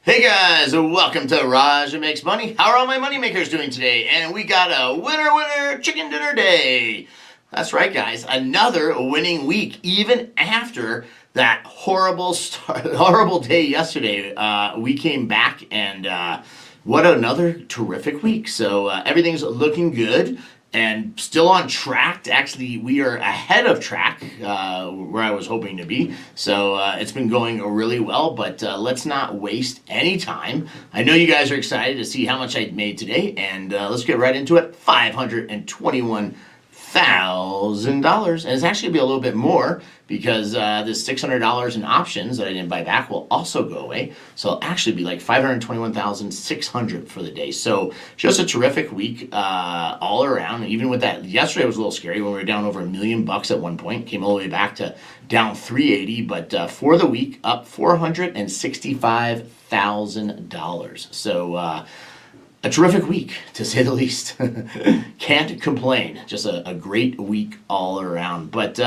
Hey guys, welcome to Raj Makes Money. How are all my money makers doing today? And we got a winner chicken dinner day. That's right, guys. Another winning week, even after that horrible day yesterday. We came back and what another terrific week. So everything's looking good. And still on track. Actually, we are ahead of track where I was hoping to be. So it's been going really well, but let's not waste any time. I know you guys are excited to see how much I made today, and let's get right into it. $521,000, and it's actually be a little bit more because this $600 in options that I didn't buy back will also go away. So it'll actually be like $521,600 for the day. So just a terrific week all around. Even with that, yesterday was a little scary when we were down over $1 million at one point. Came all the way back to down 380, but for the week up $465,000. So a terrific week, to say the least. Can't complain. Just a great week all around. But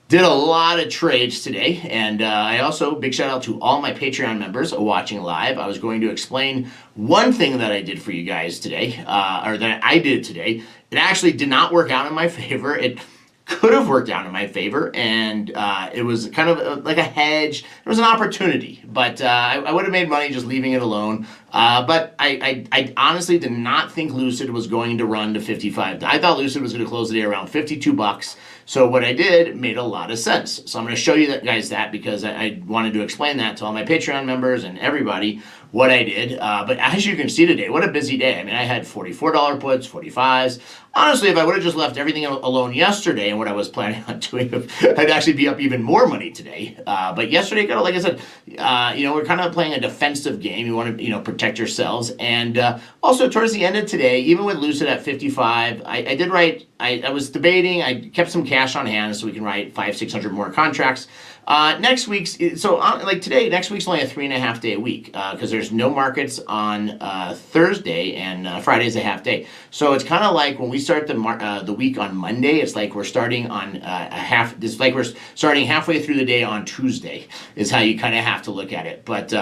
did a lot of trades today, and I also, big shout out to all my Patreon members watching live. I was going to explain one thing that I did for you guys today, or that I did today. It actually did not work out in my favor. It could have worked out in my favor, and it was kind of like a hedge. It was an opportunity, but I would have made money just leaving it alone. But I honestly did not think Lucid was going to run to 55. I thought Lucid was going to close the day around 52 bucks. So what I did made a lot of sense. So I'm going to show you guys that because I wanted to explain that to all my Patreon members and everybody what I did. But as you can see today, what a busy day. I mean, I had $44 puts, 45s. Honestly, if I would have just left everything alone yesterday and what I was planning on doing, I'd actually be up even more money today. But yesterday, like I said, we're kind of playing a defensive game. You want to, protect yourselves. And also towards the end of today, even with Lucid at 55, I did write, I was debating, I kept some cash on hand so we can write 500-600 more contracts. Next week's, like today, next week's only a 3.5 day week because there's no markets on Thursday and Friday's a half day. So it's kind of like when we start the week on Monday, it's like we're starting on it's like we're starting halfway through the day on Tuesday is how you kind of have to look at it. But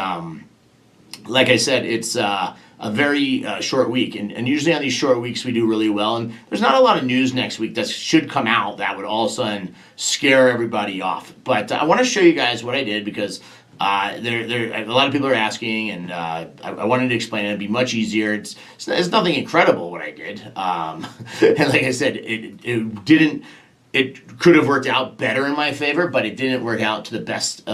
like I said, it's a very short week, and usually on these short weeks we do really well, and there's not a lot of news next week that should come out that would all of a sudden scare everybody off. But I want to show you guys what I did because a lot of people are asking, and I wanted to explain it. It'd be much easier. It's nothing incredible what I did, and like I said, it could have worked out better in my favor, but it didn't work out to the best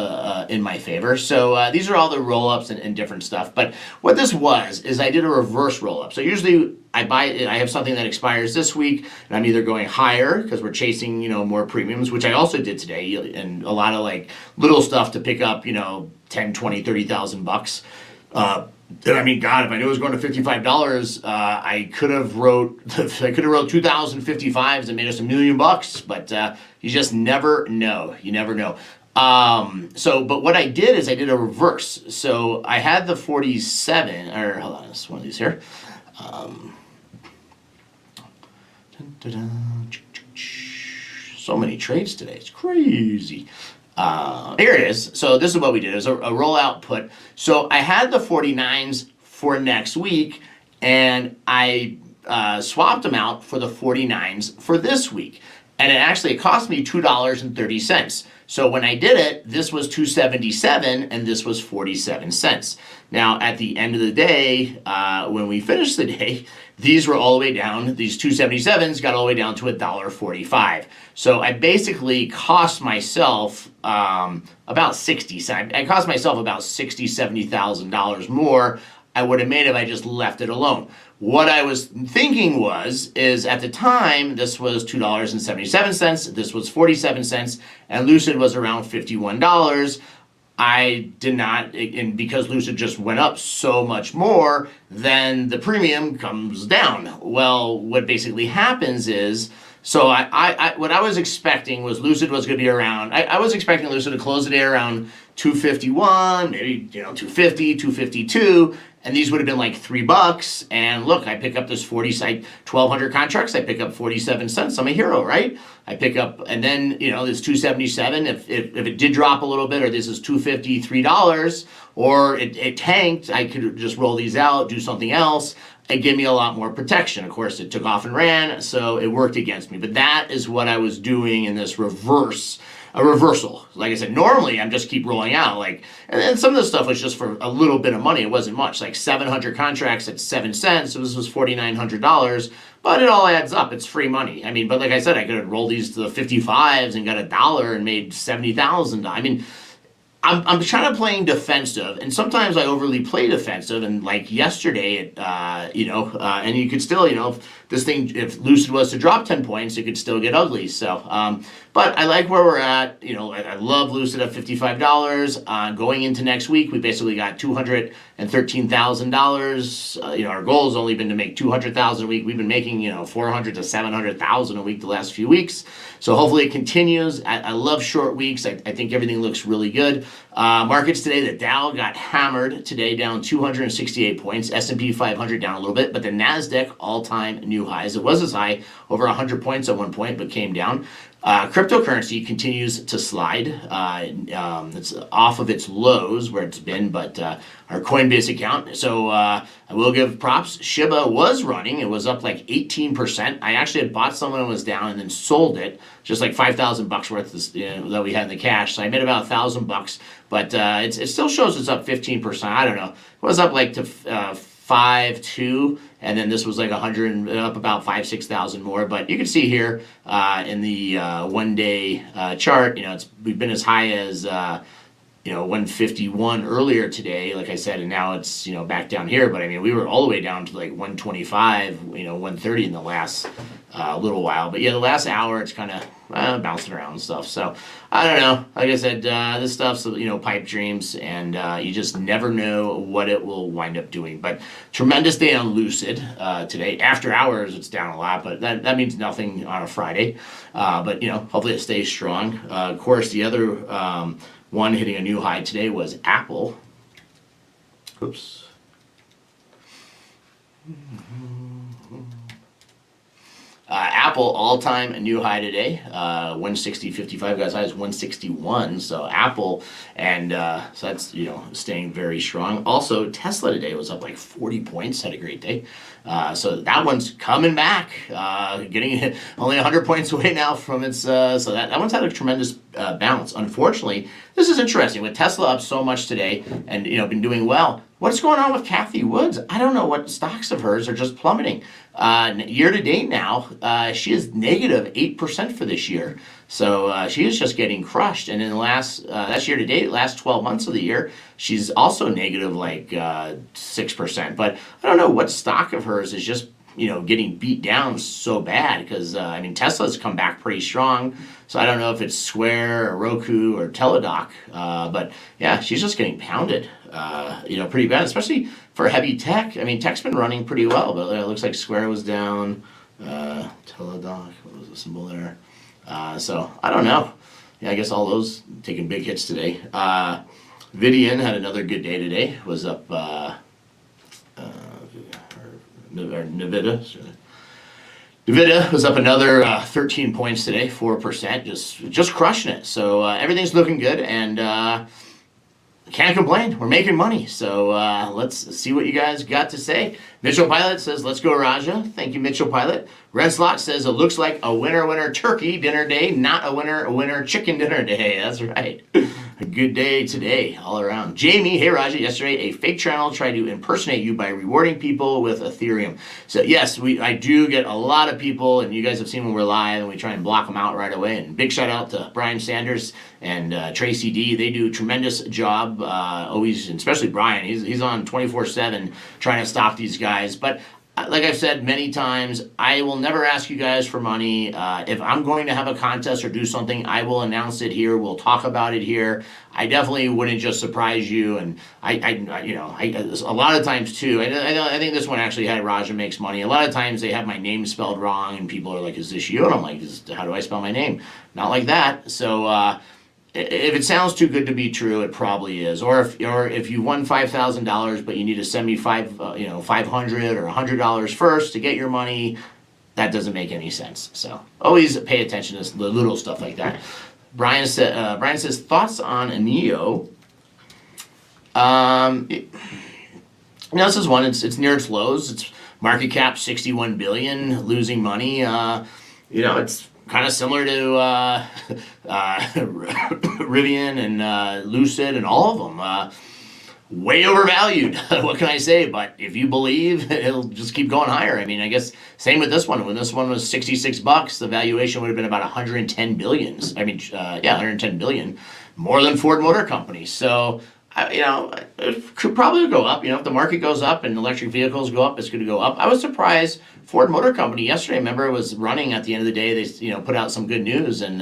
in my favor. So these are all the roll-ups and different stuff. But what this is I did a reverse roll-up. So usually I have something that expires this week, and I'm either going higher because we're chasing, more premiums, which I also did today, and a lot of like little stuff to pick up, 10, 20, 30,000 bucks. I mean, God, if I knew it was going to $55, I could have wrote 2,055s and made us $1 million. But you just never know. You never know. But what I did is I did a reverse. So I had the 47, or hold on, it's one of these here. So many trades today. It's crazy. Here it is. So this is what we did. It was a rollout put. So I had the 49s for next week, and I swapped them out for the 49s for this week. And it cost me $2.30. So when I did it, this was $2.77 and this was 47 cents. Now at the end of the day, when we finished the day, these were all the way down. These 277s got all the way down to $1.45. So I basically cost myself about 60 cents. I cost myself about $60,000-$70,000 more I would have made if I just left it alone. What I was thinking is at the time, this was $2.77, this was 47 cents, and Lucid was around $51. I did not, and because Lucid just went up so much more, then the premium comes down. Well, what basically happens is, so what I was expecting was Lucid was going to be around, I was expecting Lucid to close the day around 251, maybe 250, 252, and these would have been like $3. And look, I pick up this 1,200 contracts. I pick up 47 cents. I'm a hero, right? I pick up, and then this 277. If it did drop a little bit, or this is $253, or it tanked, I could just roll these out, do something else, and give me a lot more protection. Of course, it took off and ran, so it worked against me. But that is what I was doing in this a reversal. Like I said, normally I'm just keep rolling out, like, and then some of the stuff was just for a little bit of money. It wasn't much, like 700 contracts at 7 cents. So this was $4,900, but it all adds up. It's free money. I mean, but like I said, I could have rolled these to the 55s and got $1 and made 70,000. I mean, I'm trying to playing defensive, and sometimes I overly play defensive. And like yesterday, and you could still, if Lucid was to drop 10 points, it could still get ugly. So, but I like where we're at. I love Lucid at $55. Going into next week, we basically got $213,000. Our goal has only been to make $200,000 a week. We've been making $400,000 to $700,000 a week the last few weeks. So hopefully it continues. I love short weeks. I think everything looks really good. Markets today, the Dow got hammered today, down 268 points. S&P 500 down a little bit, but the NASDAQ all-time new highs. It was as high, over 100 points at one point, but came down. Cryptocurrency continues to slide. It's off of its lows where it's been, but our Coinbase account. So I will give props. SHIB was running. It was up like 18%. I actually had bought some when it was down and then sold it, just like $5,000 worth that we had in the cash. So I made about $1,000, but it still shows it's up 15%. I don't know. It was up like to 5.2, and then this was like 100, up about 6,000 more. But you can see here in the 1 day chart, we've been as high as 151 earlier today, like I said, and now it's back down here. But I mean, we were all the way down to like 125, 130 in the last little while. But yeah, the last hour it's kind of bouncing around and stuff. So I don't know. Like I said, this stuff's pipe dreams, and you just never know what it will wind up doing. But tremendous day on Lucid today. After hours, it's down a lot, but that means nothing on a Friday. But hopefully it stays strong. Of course, the other one hitting a new high today was Apple. Oops. Apple all-time new high today, 160.55, guys. High is 161. So Apple, and so that's staying very strong. Also, Tesla today was up like 40 points, had a great day. So that one's coming back, getting only 100 points away now from its. So that one's had a tremendous bounce. Unfortunately, this is interesting with Tesla up so much today, and been doing well. What's going on with Cathie Woods? I don't know. What stocks of hers are just plummeting. Year to date now, she is negative 8% for this year. So she is just getting crushed. And in the that's year to date, last 12 months of the year, she's also negative like 6%. But I don't know what stock of hers is just getting beat down so bad, because Tesla's come back pretty strong. So I don't know if it's Square or Roku or Teladoc, but yeah, she's just getting pounded, pretty bad, especially for heavy tech. Tech's been running pretty well, but it looks like Square was down. Teladoc, what was the symbol there? So I don't know. Yeah, I guess all those taking big hits today. Vidian had another good day today. Was up. Nvidia was up another 13 points today, 4%, just crushing it. So everything's looking good, and can't complain. We're making money. So let's see what you guys got to say. Mitchell Pilot says, let's go, Raja. Thank you, Mitchell Pilot. Renslot says, it looks like a winner turkey dinner day, not a winner chicken dinner day. That's right. A good day today, all around. Jamie, hey, Raja. Yesterday, a fake channel tried to impersonate you by rewarding people with Ethereum. So yes, I do get a lot of people, and you guys have seen when we're live, and we try and block them out right away. And big shout out to Brian Sanders and Tracy D. They do a tremendous job, always, especially Brian. He's on 24/7 trying to stop these guys. But like I've said many times, I will never ask you guys for money. If I'm going to have a contest or do something, I will announce it here. We'll talk about it here. I definitely wouldn't just surprise you. And a lot of times too, I think this one actually had Raja Makes Money. A lot of times they have my name spelled wrong, and people are like, is this you? And I'm like, how do I spell my name? Not like that. So, if it sounds too good to be true, it probably is. Or if you won $5,000, but you need to send me $500 or $100 first to get your money, that doesn't make any sense. So always pay attention to the little stuff like that. Brian says thoughts on a Neo. This is one. It's near its lows. It's market cap 61 billion, losing money. It's kind of similar to Rivian and Lucid and all of them. Way overvalued. What can I say? But if you believe, it'll just keep going higher. I mean, I guess same with this one. When this one was $66, the valuation would have been about 110 billions. 110 billion, more than Ford Motor Company. So, it could probably go up. If the market goes up and electric vehicles go up, it's going to go up. I was surprised Ford Motor Company yesterday. Remember, it was running at the end of the day. They put out some good news and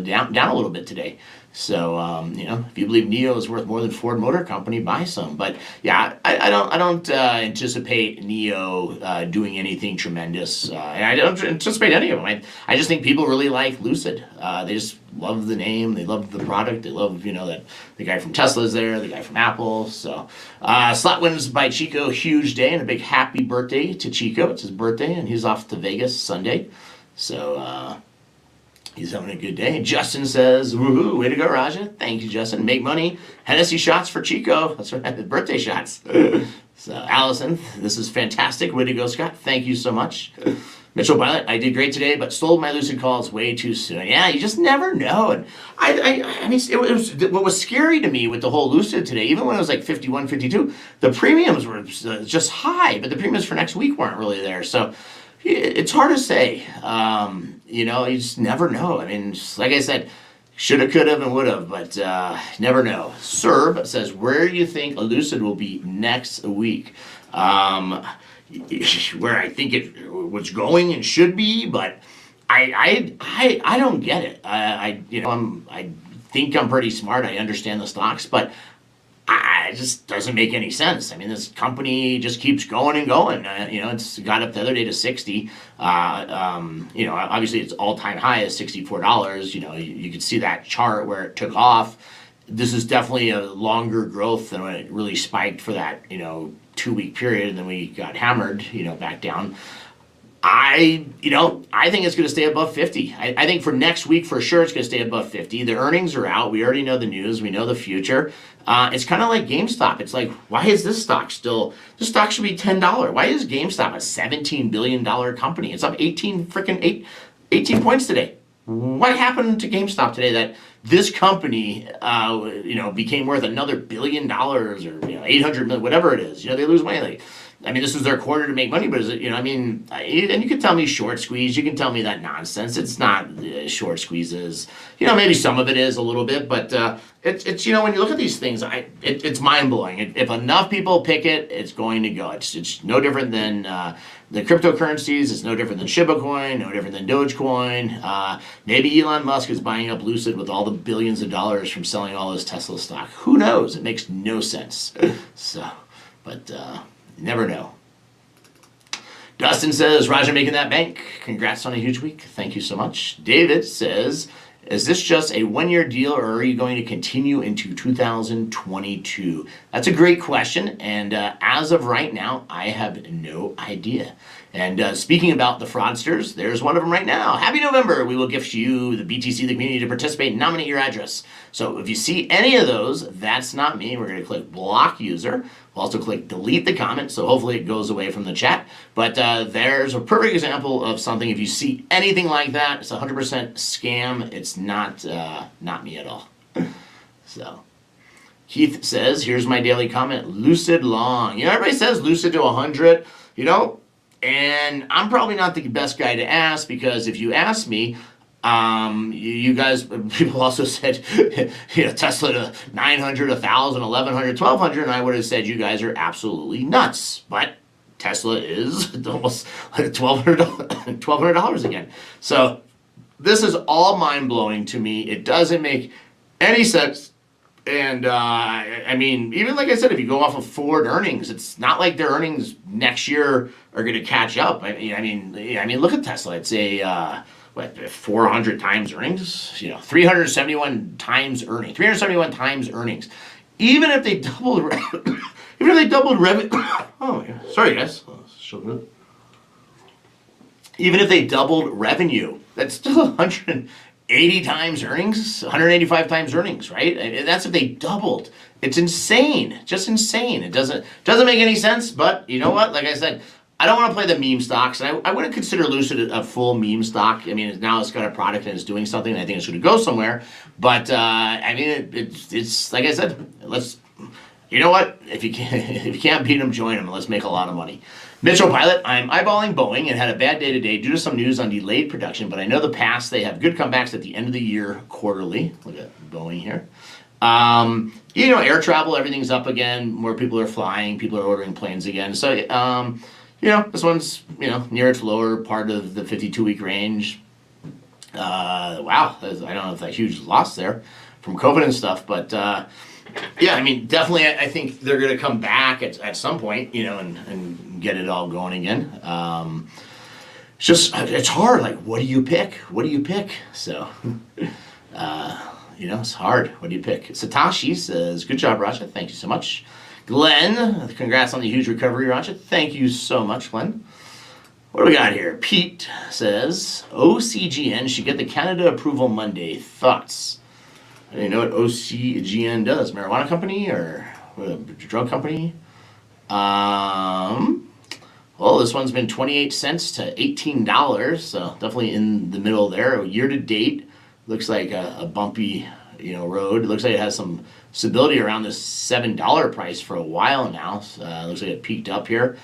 down a little bit today. So if you believe NIO is worth more than Ford Motor Company, buy some. But yeah, I don't anticipate NIO doing anything tremendous, and I don't anticipate any of them. I just think people really like Lucid. They just love the name, they love the product, they love that the guy from Tesla is there, the guy from Apple. So slot wins by Chico, huge day, and a big happy birthday to Chico. It's his birthday, and he's off to Vegas Sunday. So. He's having a good day. Justin says, woohoo, way to go, Raja. Thank you, Justin. Make money. Hennessy shots for Chico. That's right, birthday shots. So, Allison, this is fantastic. Way to go, Scott. Thank you so much. Mitchell Violet, I did great today, but sold my Lucid calls way too soon. Yeah, you just never know. And I mean, it was what was scary to me with the whole Lucid today, even when it was like 51, 52, the premiums were just high, but the premiums for next week weren't really there. So, it's hard to say. You just never know. I mean, like I said, shoulda, coulda, and woulda, but never know. Serb says, where do you think a Lucid will be next week? Where I think it was going and should be, but I don't get it. I think I'm pretty smart. I understand the stocks, but it just doesn't make any sense. I mean, this company just keeps going and going. It's got up the other day to 60. Obviously its all-time high is $64. You could see that chart where it took off. This is definitely a longer growth than when it really spiked for that 2-week period, and then we got hammered back down. I think it's going to stay above 50. I think for next week, for sure, it's going to stay above 50. The earnings are out. We already know the news. We know the future. It's kind of like GameStop. It's like, why is this stock still, this stock should be $10. Why is GameStop a $17 billion company? It's up 18 points today. What happened to GameStop today that this company, became worth another $1 billion or, 800 million, whatever it is. They lose money. This was their quarter to make money, but is it, and you can tell me short squeeze, you can tell me that nonsense. It's not short squeezes. Maybe some of it is a little bit, but it's when you look at these things, it's mind blowing. If enough people pick it, it's going to go. It's no different than the cryptocurrencies. It's no different than Shiba coin, no different than Dogecoin. Maybe Elon Musk is buying up Lucid with all the billions of dollars from selling all his Tesla stock. Who knows? It makes no sense. Never know. Dustin says, Raja making that bank. Congrats on a huge week. Thank you so much. David says, is this just a one-year deal or are you going to continue into 2022? That's a great question. And as of right now, I have no idea. And speaking about the fraudsters, there's one of them right now. Happy November. We will gift you the BTC, the community, to participate and nominate your address. So if you see any of those, that's not me. We're going to click block user. We'll also click delete the comment, so hopefully it goes away from the chat. But there's a perfect example of something. If you see anything like that, it's 100% scam. It's not me at all. So Keith says, here's my daily comment, Lucid long. Everybody says Lucid to 100, and I'm probably not the best guy to ask, because if you ask me, you guys, people also said, Tesla to 900, 1,000, 1,100, 1,200, and I would have said you guys are absolutely nuts. But Tesla is almost $1,200 again. So this is all mind-blowing to me. It doesn't make any sense. And, even like I said, if you go off of forward earnings, it's not like their earnings next year are going to catch up. Look at Tesla. It's a... 400 times earnings, 371 times earnings, 371 times earnings. Even if they doubled, revenue, oh yeah, sorry guys, even if they doubled revenue, that's still 80 times earnings, 185 times earnings, right? And that's if they doubled. It's insane, just insane. It doesn't make any sense. But you know what? Like I said, I don't want to play the meme stocks, and I wouldn't consider Lucid a full meme stock. I mean, now it's got a product and it's doing something, and I think it's going to go somewhere. But I mean, it's like I said, you know what? If you can't beat them, join them. Let's make a lot of money. Mitchell Pilot, I'm eyeballing Boeing and had a bad day today due to some news on delayed production, but I know the past they have good comebacks at the end of the year quarterly. Look at Boeing here. You know, air travel, everything's up again. More people are flying. People are ordering planes again. So, you know, this one's, you know, near its lower part of the 52-week range. Wow, I don't know if that huge loss there from COVID and stuff, but yeah, I mean, definitely I think they're going to come back at some point, you know, and get it all going again. It's just, it's hard. Like, what do you pick? What do you pick? So, you know, it's hard. What do you pick? Satoshi says, good job, Raja. Thank you so much. Glenn, congrats on the huge recovery, Raja. Thank you so much, Glenn. What do we got here? Pete says, OCGN should get the Canada approval Monday. Thoughts? I didn't know what OCGN does. Marijuana company or a drug company? Well, this one's been 28 cents to $18, so definitely in the middle there. Year to date, looks like a bumpy, you know, road. It looks like it has some stability around this $7 price for a while now. Looks like it peaked up here.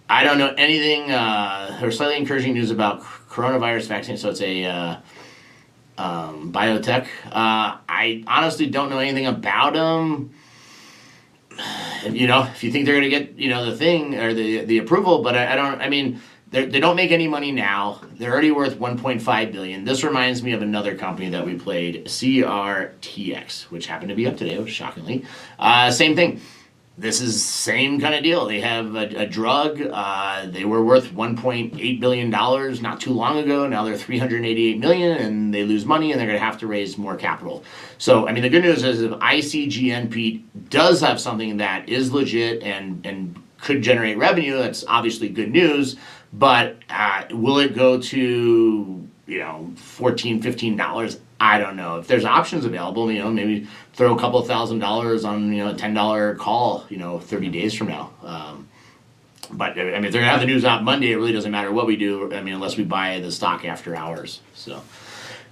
I don't know anything. There's slightly encouraging news about coronavirus vaccine, so it's a biotech. I honestly don't know anything about them. You know, if you think they're going to get, you know, the thing or the approval, but I don't, I mean, they don't make any money now. They're already worth $1.5 billion. This reminds me of another company that we played, CRTX, which happened to be up today, shockingly. Same thing. This is same kind of deal. They have a drug. They were worth $1.8 billion not too long ago. Now they're $388 million, and they lose money, and they're going to have to raise more capital. So, I mean, the good news is if ICGNP does have something that is legit and could generate revenue, that's obviously good news. But will it go to, you know, $14, $15? I don't know. If there's options available, you know, maybe throw a couple of $1,000 on, you know, a $10 call, you know, 30 days from now. But I mean, if they're gonna have the news out Monday, it really doesn't matter what we do. I mean, unless we buy the stock after hours. So,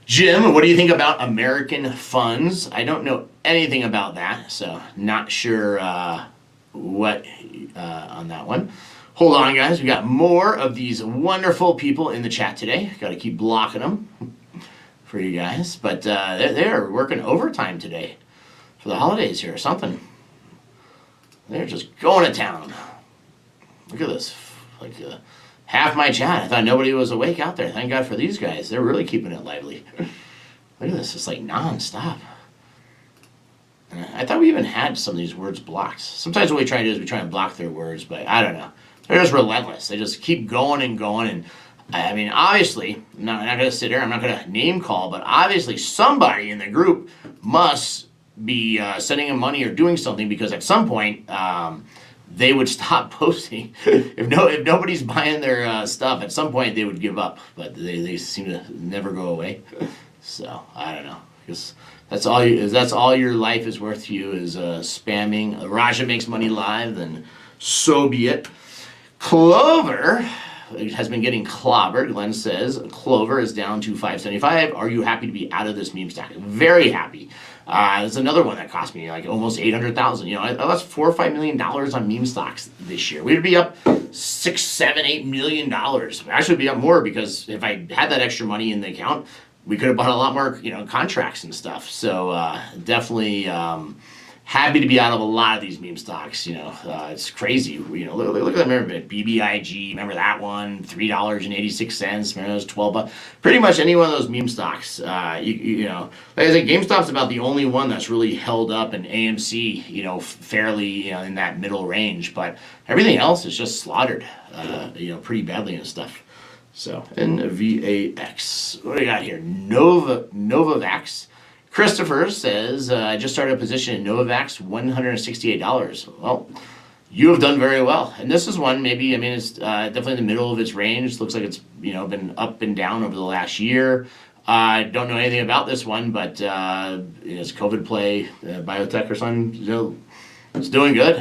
Jim, what do you think about American funds? I don't know anything about that, so not sure what on that one. Hold on, guys. We got more of these wonderful people in the chat today. Got to keep blocking them for you guys. But they're working overtime today for the holidays here or something. They're just going to town. Look at this. Like half my chat. I thought nobody was awake out there. Thank God for these guys. They're really keeping it lively. Look at this. It's like non-stop. I thought we even had some of these words blocked. Sometimes what we try to do is we try and block their words, but I don't know. They're just relentless. They just keep going and going. And I mean, obviously, I'm not going to sit here. I'm not going to name call, but obviously somebody in the group must be sending them money or doing something, because at some point they would stop posting. If nobody's buying their stuff, at some point they would give up. But they seem to never go away. So I don't know. Because that's all your life is worth to you is spamming. Raja makes money live, then so be it. Clover has been getting clobbered. Glenn says Clover is down to $5.75. Are you happy to be out of this meme stack? Very happy. There's another one that cost me like almost $800,000. You know, I lost $4 or $5 million on meme stocks this year. We'd be up $6, $7, $8 million. Actually, be up more, because if I had that extra money in the account, we could have bought a lot more, you know, contracts and stuff. So definitely happy to be out of a lot of these meme stocks. You know, it's crazy. You know, look at that. Remember BBIG? Remember that one? $3.86. Remember those $12? Pretty much any one of those meme stocks. You know, like I said, GameStop's about the only one that's really held up, and AMC, you know, fairly, you know, in that middle range. But everything else is just slaughtered, you know, pretty badly and stuff. So, NVAX. What do we got here? Novavax. Christopher says, I just started a position in Novavax, $168. Well, you have done very well. And this is one, maybe, I mean, it's definitely in the middle of its range. Looks like it's, you know, been up and down over the last year. I don't know anything about this one, but it's COVID play, biotech or something. It's doing good.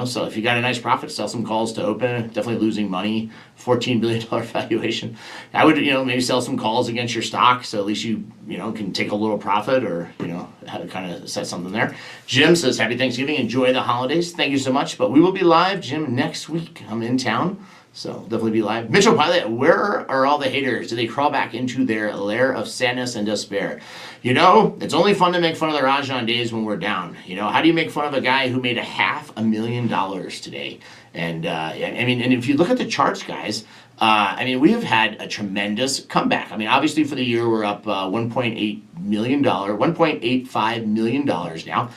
So if you got a nice profit, sell some calls to open. Definitely losing money. $14 billion valuation. I would, maybe sell some calls against your stock, so at least you can take a little profit, or kind of set something there. Jim says, "Happy Thanksgiving. Enjoy the holidays." Thank you so much. But we will be live, Jim, next week. I'm in town, so definitely be live. Mitchell Pilot, where are all the haters? Do they crawl back into their lair of sadness and despair? It's only fun to make fun of the Rajan days when we're down. How do you make fun of a guy who made $500,000 today? And and if you look at the charts, guys, we have had a tremendous comeback. Obviously for the year we're up $1.8 million, $1.85 million now.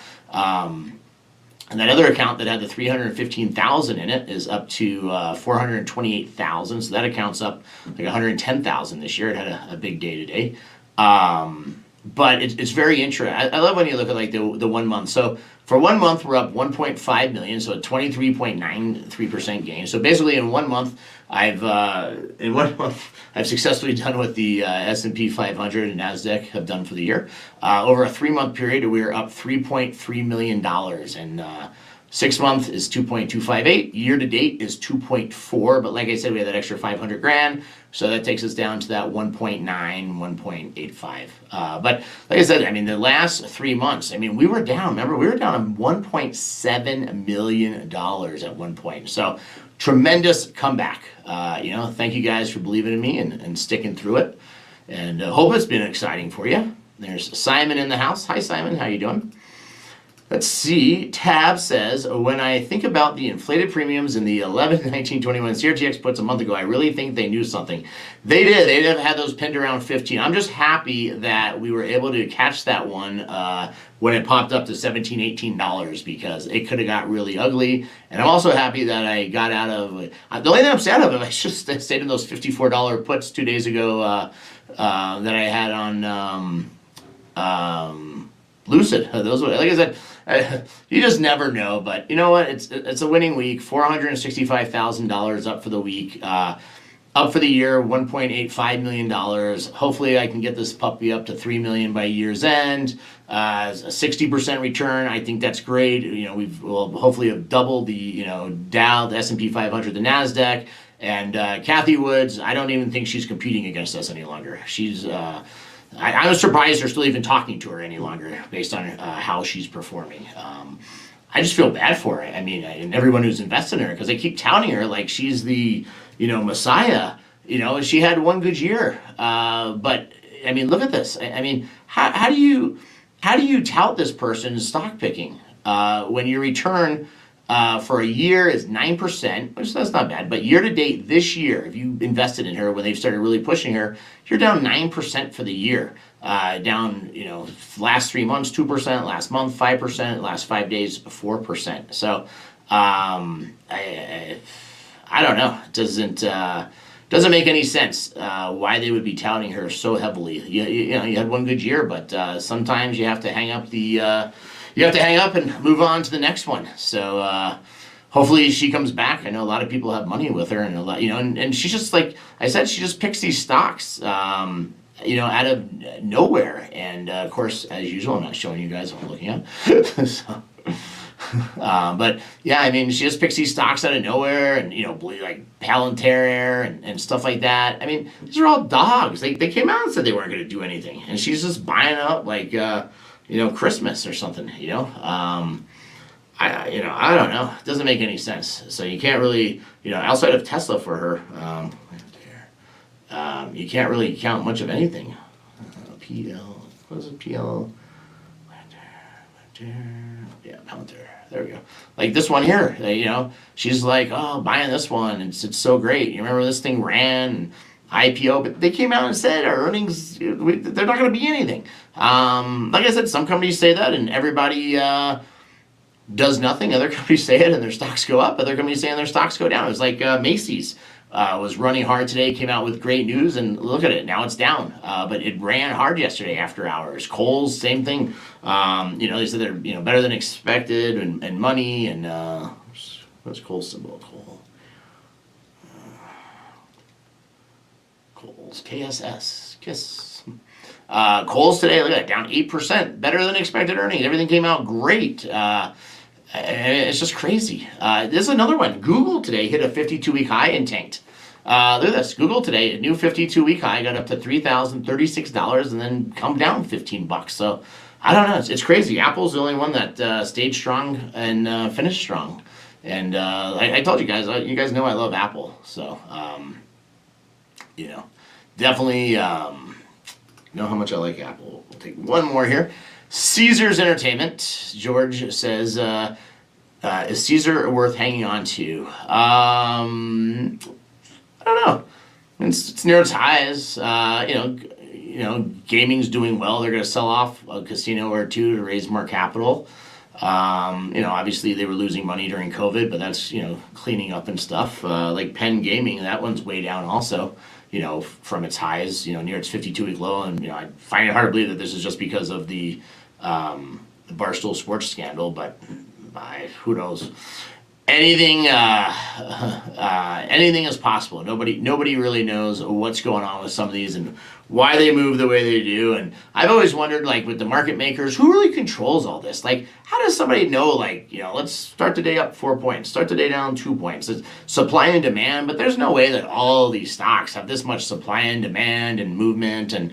And that other account that had the 315,000 in it is up to 428,000. So that account's up like 110,000 this year. It had a big day today. But it's very interesting. I love when you look at like the 1 month. So for 1 month, we're up 1.5 million, so a 23.93% gain. So basically, in 1 month, I've successfully done what the S&P 500 and Nasdaq have done for the year. Over a 3-month period, we are up $3.3 million, and 6 month is 2.258. Year to date is 2.4. But like I said, we had that extra 500 grand. So that takes us down to that 1.9, 1.85. But like I said, the last 3 months, we were down. Remember, we were down $1.7 million at one point. So tremendous comeback. Thank you guys for believing in me and sticking through it. And hope it's been exciting for you. There's Simon in the house. Hi, Simon. How you doing? Let's see. Tab says, "When I think about the inflated premiums in the 11, 19, 21 CRTX puts a month ago, I really think they knew something." They did. They'd have had those pinned around 15. I'm just happy that we were able to catch that one when it popped up to $17, $18, because it could have got really ugly. And I'm also happy that I got out of the only thing I'm sad of, I just stayed in those $54 puts 2 days ago that I had on Lucid. Those were, like I said, you just never know. But you know what? It's a winning week. $465,000 up for the week. Up for the year, $1.85 million. Hopefully, I can get this puppy up to $3 million by year's end. A 60% return. I think that's great. We'll hopefully have doubled the Dow, the S&P 500, the Nasdaq, and Kathy Woods. I don't even think she's competing against us any longer. She's. I'm surprised they're still even talking to her any longer based on how she's performing. I just feel bad for her. And everyone who's invested in her, because they keep touting her like she's the, messiah. She had one good year. But look at this. How do you tout this person's stock picking when your return for a year is 9%, which that's not bad. But year to date this year, if you invested in her when they started really pushing her, you're down 9% for the year. Down, last 3 months 2%, last month 5%, last 5 days 4%. So I don't know. It doesn't make any sense why they would be touting her so heavily. You had one good year, but sometimes you have to hang up and move on to the next one. So hopefully she comes back. I know a lot of people have money with her, and a lot, and she's just, like I said, she just picks these stocks, out of nowhere. And of course, as usual, I'm not showing you guys what I'm looking at. So, but yeah, she just picks these stocks out of nowhere, and like Palantir and stuff like that. These are all dogs. They came out and said they weren't going to do anything, and she's just buying up like Christmas or something. I don't know. It doesn't make any sense. So you can't really, outside of Tesla for her, you can't really count much of anything. PL, what is it? PL? Yeah, Palantir. There we go. Like this one here, she's like, oh, buying this one, and it's so great. You remember this thing ran IPO, but they came out and said our earnings, they're not going to be anything. Like I said, some companies say that, and everybody does nothing. Other companies say it, and their stocks go up. Other companies say, and their stocks go down. It was like Macy's was running hard today, came out with great news, and look at it. Now it's down. But it ran hard yesterday after hours. Kohl's, same thing. They said they're better than expected, and money, and what's Kohl's symbol? Kohl's, KSS, KISS. Kohl's today, look at that, down 8%, better than expected earnings. Everything came out great. It's just crazy. This is another one. Google today hit a 52-week high and tanked. Look at this. Google today, a new 52-week high, got up to $3,036 and then come down $15. So I don't know. It's crazy. Apple's the only one that stayed strong and finished strong. And I told you guys know I love Apple. So, definitely know how much I like Apple. We'll take one more here. Caesars Entertainment. George says, is Caesar worth hanging on to? I don't know. It's near its highs. Gaming's doing well. They're going to sell off a casino or two to raise more capital. Obviously they were losing money during COVID, but that's, cleaning up and stuff. Like Penn Gaming, that one's way down also, from its highs, near its 52-week low. And, I find it hard to believe that this is just because of the Barstool Sports scandal, but who knows? Anything is possible. Nobody really knows what's going on with some of these and why they move the way they do. And I've always wondered, like, with the market makers, who really controls all this? Like, how does somebody know, like, let's start the day up 4 points, start the day down 2 points? It's supply and demand, but there's no way that all these stocks have this much supply and demand and movement. And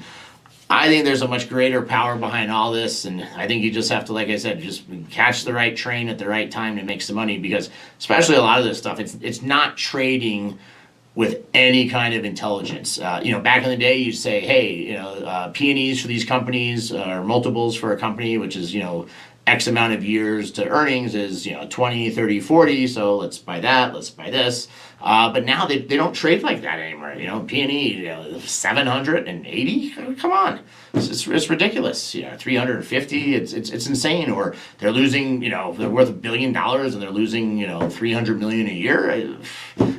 I think there's a much greater power behind all this, and I think you just have to, like I said, just catch the right train at the right time to make some money, because especially a lot of this stuff, it's not trading with any kind of intelligence. Back in the day, you'd say, hey, P&Es for these companies, or multiples for a company, which is, X amount of years to earnings is, 20, 30, 40, so let's buy that, let's buy this. But now they don't trade like that anymore. P&E, 780? Come on. It's ridiculous. 350, it's insane. Or they're losing, they're worth $1 billion and they're losing, $300 million a year. It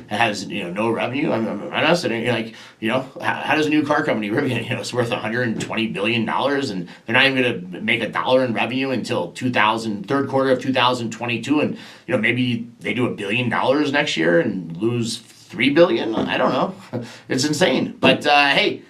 has, no revenue. I'm not sitting like, how does a new car company revenue, it's worth $120 billion and they're not even going to make $1 in revenue until third quarter of 2022. And, maybe they do $1 billion next year and lose $3 billion. I don't know. It's insane. But, hey,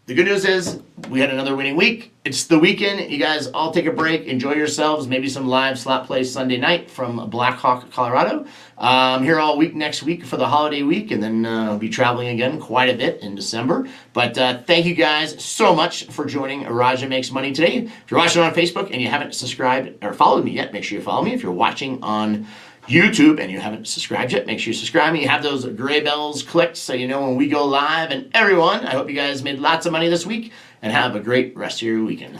the good news is we had another winning week. It's the weekend. You guys all take a break. Enjoy yourselves. Maybe some live slot play Sunday night from Blackhawk, Colorado. I'm here all week next week for the holiday week, and then I'll be traveling again quite a bit in December. But thank you guys so much for joining Raja Makes Money today. If you're watching on Facebook and you haven't subscribed or followed me yet, make sure you follow me. If you're watching on YouTube and you haven't subscribed yet, make sure you subscribe. You have those gray bells clicked so you know when we go live. And everyone, I hope you guys made lots of money this week and have a great rest of your weekend.